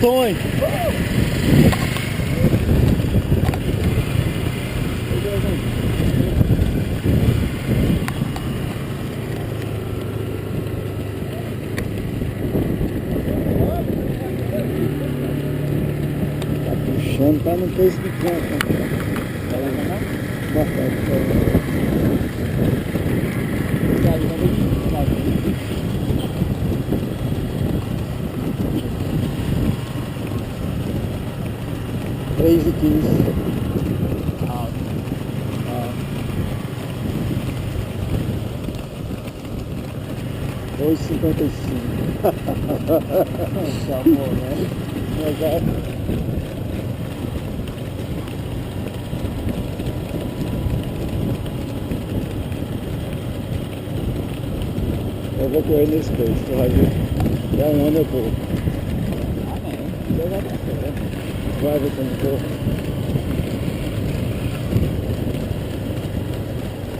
Tonho. Tá puxando pra não ter esse de canto. Três e 15. Dois e 55. Chamou, né? Eu vou correr nesse peixe, tu vai ver. Já um ano eu corro. Vai ver como eu corro.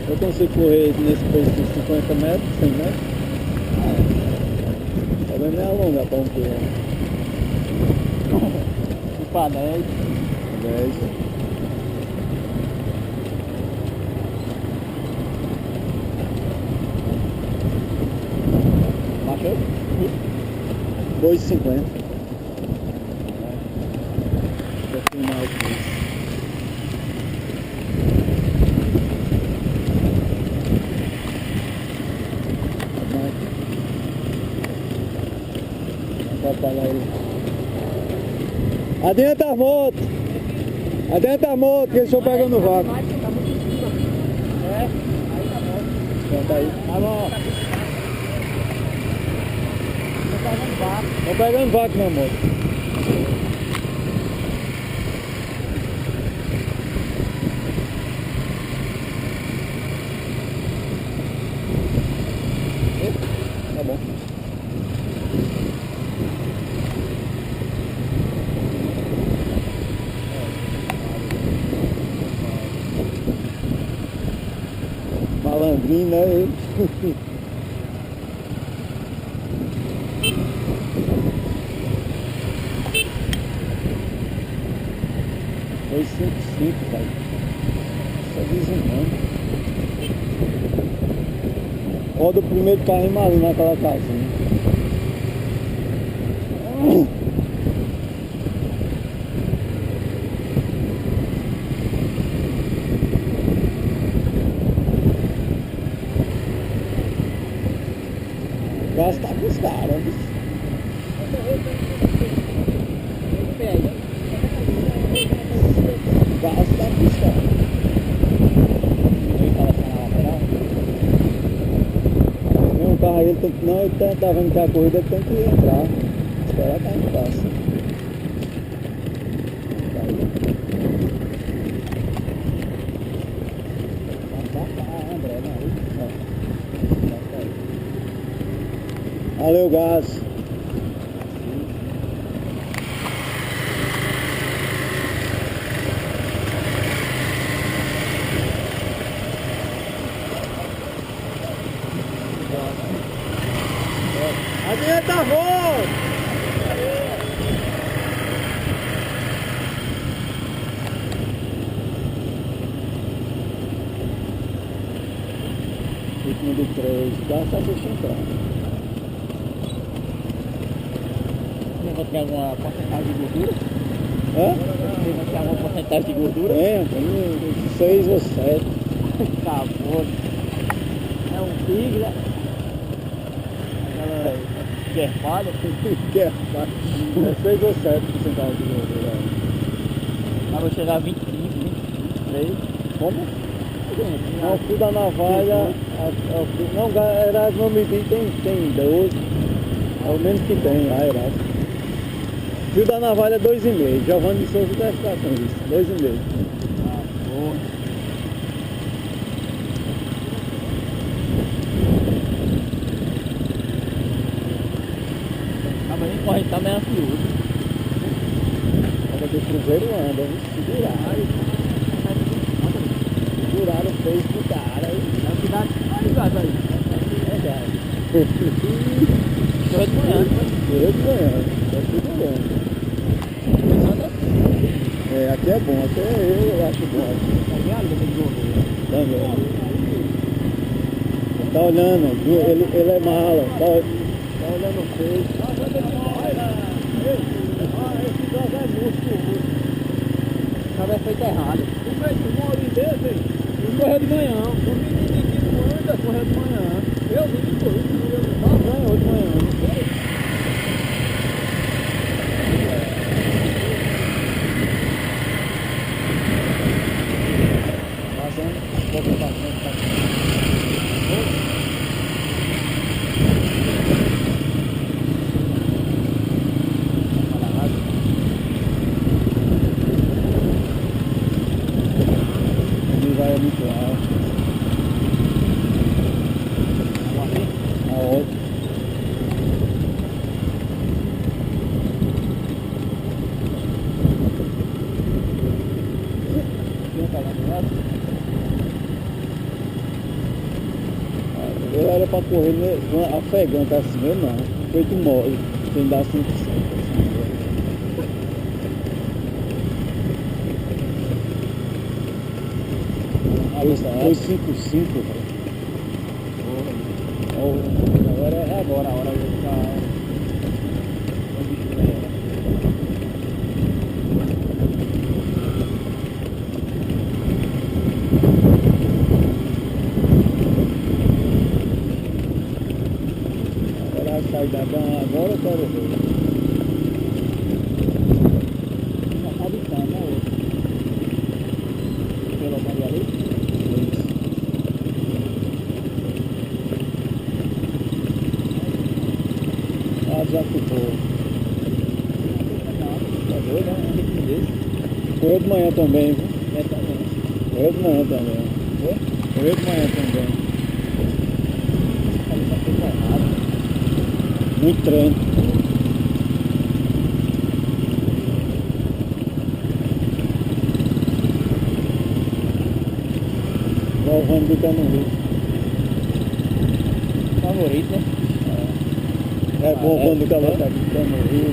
Eu consigo correr nesse peixe de 50 metros, 100 metros. Talvez nem alongar para um quilômetro. E para 10. 10. Baixou? 2,50. Vou filmar o peixe. Adianta a moto! Adianta a moto, que eles estão pegando o vácuo. É, aí tá bom. Pronto aí. Tá bom. Tô pegando vácuo. Estão pegando vácuo na moto. Tá bom. Malandrinho, né? Dois, 5, pai. Só desenhando. Ó, do primeiro carrinho ali naquela casinha. Gás tá com os caras, bicho. Gás tá com os caras. Não, o carro aí ele tem que. Não, ele tá vendo que a corrida ele tem que entrar. Esperar que a gente passa. Valeu, gás. Adianta a volta! Ritmo de 3, gás tá deixando Vai ter alguma porcentagem de gordura? Hã? Vai ter alguma porcentagem de gordura? Tem 6 ou 7. Acabou. É um tigre, né? Aquela querpada. Querpada. É 6 ou 7 porcentagem de gordura. Mas vai chegar a 25, 23. Como? Não, o fio da navalha. Não, Erasmo não me vi, tem 12. É o menos que tem lá, Erasmo. Fio da navalha é 2,5. Giovanni de Souza deve ficar com isso. 2,5. Ah, boa. Ah, mas nem corre também é ansioso. Olha que o cruzeiro anda, viu? Seguraram o peito do cara. É o que dá. Olha o gás aí. É gás. Chegou de manhã, né? Chegou de manhã. Tá segurando. É, aqui é bom, até eu acho bom aqui. Também a linha de ouro. Também. Tá olhando, viu? Ele é mala, tá olhando o peixe. Esse jogo é muito. O cara é feito errado. Tu fez um olho desse, tu correu de manhã. O menino não anda, correu de manhã. Eu vi de corrida, não ganhou de manhã. Fazendo um pouco de bastante. Ele vai muito alto. Aonde? Eu era pra correr afegante assim, eu não. Feito mole, sem dar 5 Foi 5-5, velho. Agora é agora a hora de ficar. Agora a saída agora eu quero ver. Já tá habitando, né? Pelo menos ali. Ah, já ficou. Tá doido, né? Correu de manhã também, viu? É também. Correu de manhã também. Correu de manhã também. Ali tá feito errado. Muito treino. Igual o Ramo do Canudo. Favorito, né? É bom quando o cavalo tá ficando no rio.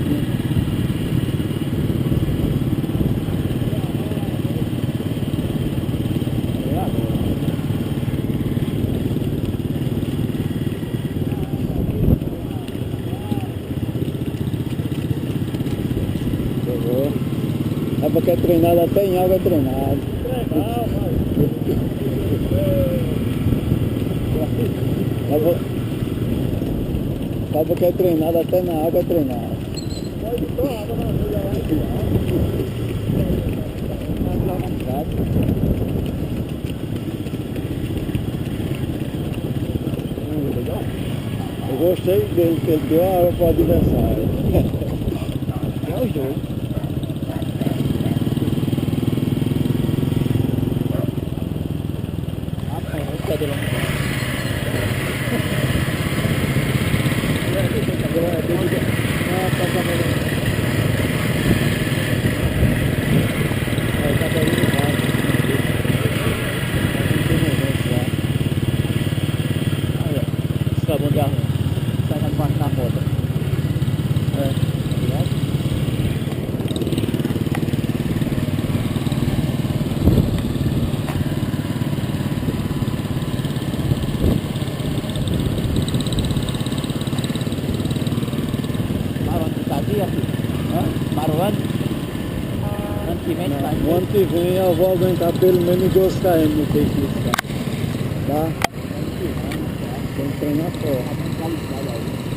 Acaba que é treinado até em água é treinado. Acaba que é treinado até na água é treinado. Eu gostei dele, que ele deu a água para o adversário. É os dois. Cadê lá? Acabou de arrumar. Tá debaixo da moto. É. Tá ligado? Para o ano? Ano que vem vai. No ano que vem eu vou aguentar pelo menos 2 km no peito desse carro. Tá? Tem que treinar forte.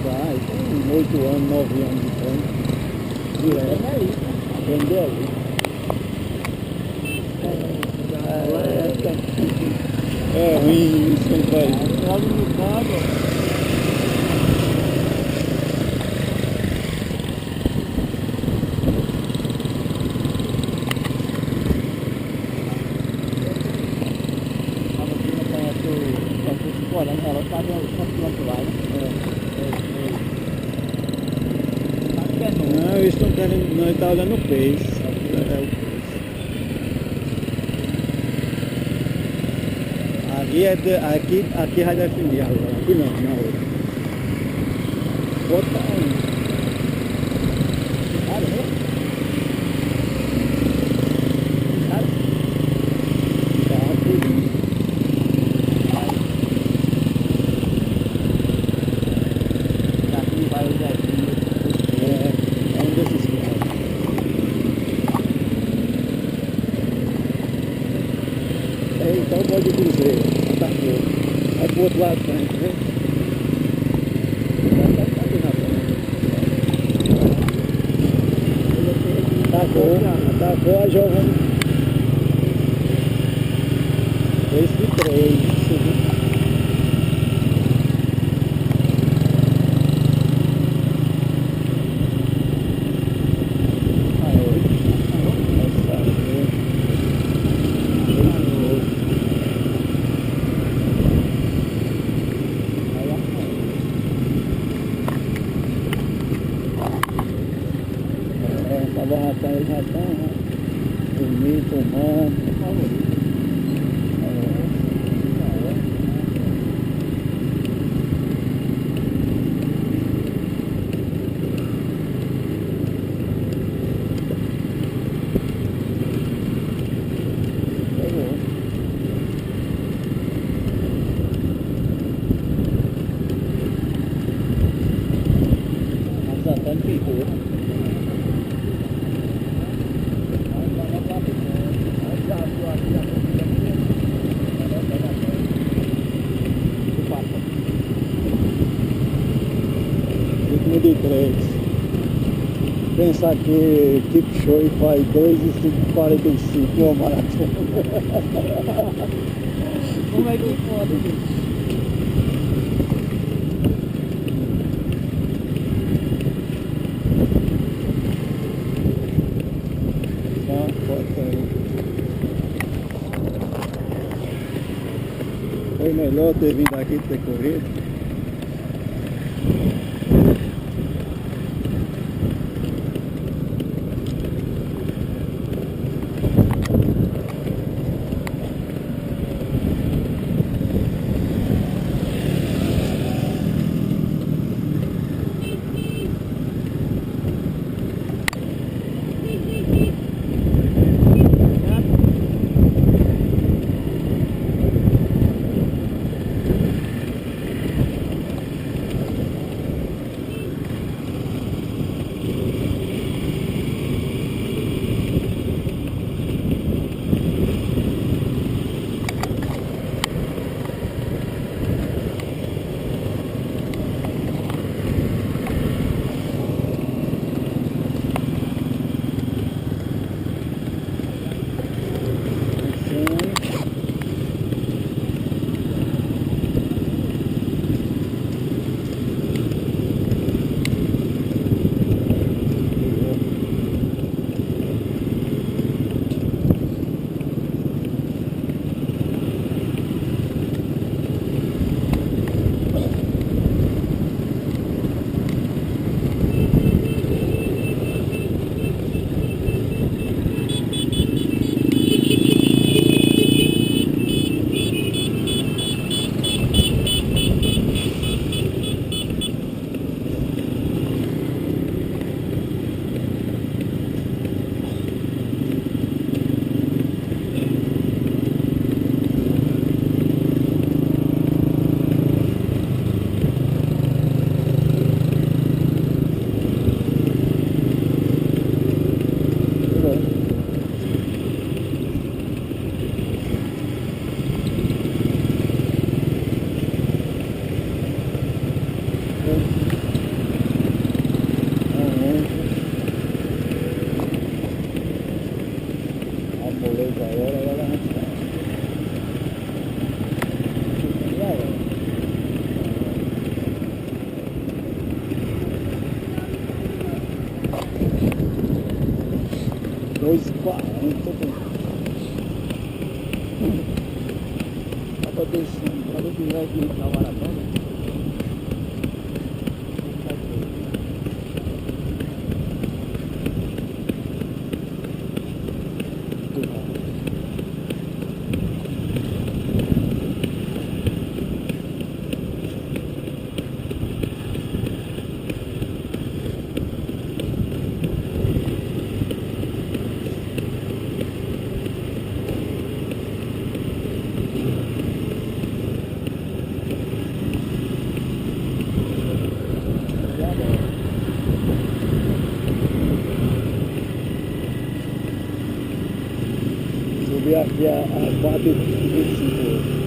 Vai, tem 8 anos, 9 anos de treino. Direto. Aprender ali. É ruim isso, companheiro. Logo no campo. Olhando ela, sabe quanto quilômetro vai, né? Não, eles estão querendo. Não, ele está olhando o peixe. É o peixe. Aqui vai definir agora. Aqui não, na outra. Bota um. o bode cruzeiro, atacou. Aí pro outro lado também, tá vendo? Tá aqui na frente. Atacou a jovem. 2 de 3. Já tá, dormir, tomando. De 3. Pensar que Kipchoge faz 2:45 uma maratona. Como é que pode, gente? Foi melhor ter vindo aqui ter corrido. Kalau tinggal di Tawarabang, viaje a 4h25 hoje.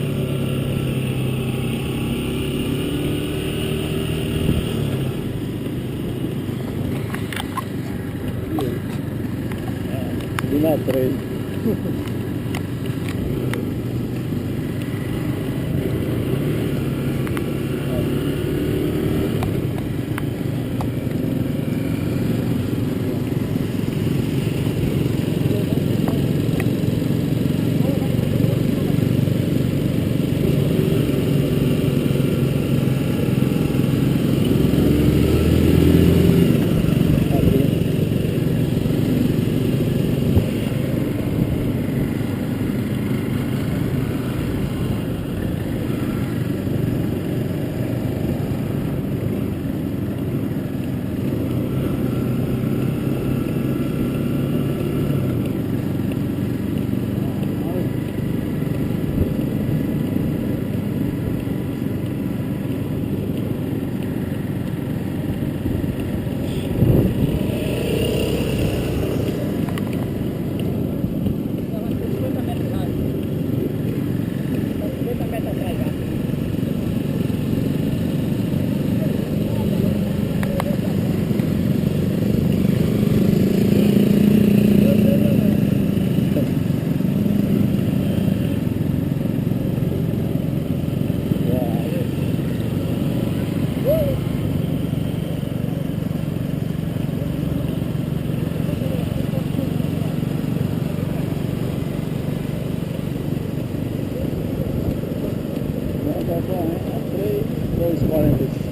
E na 3. Tá bom, né? 3, 2h45.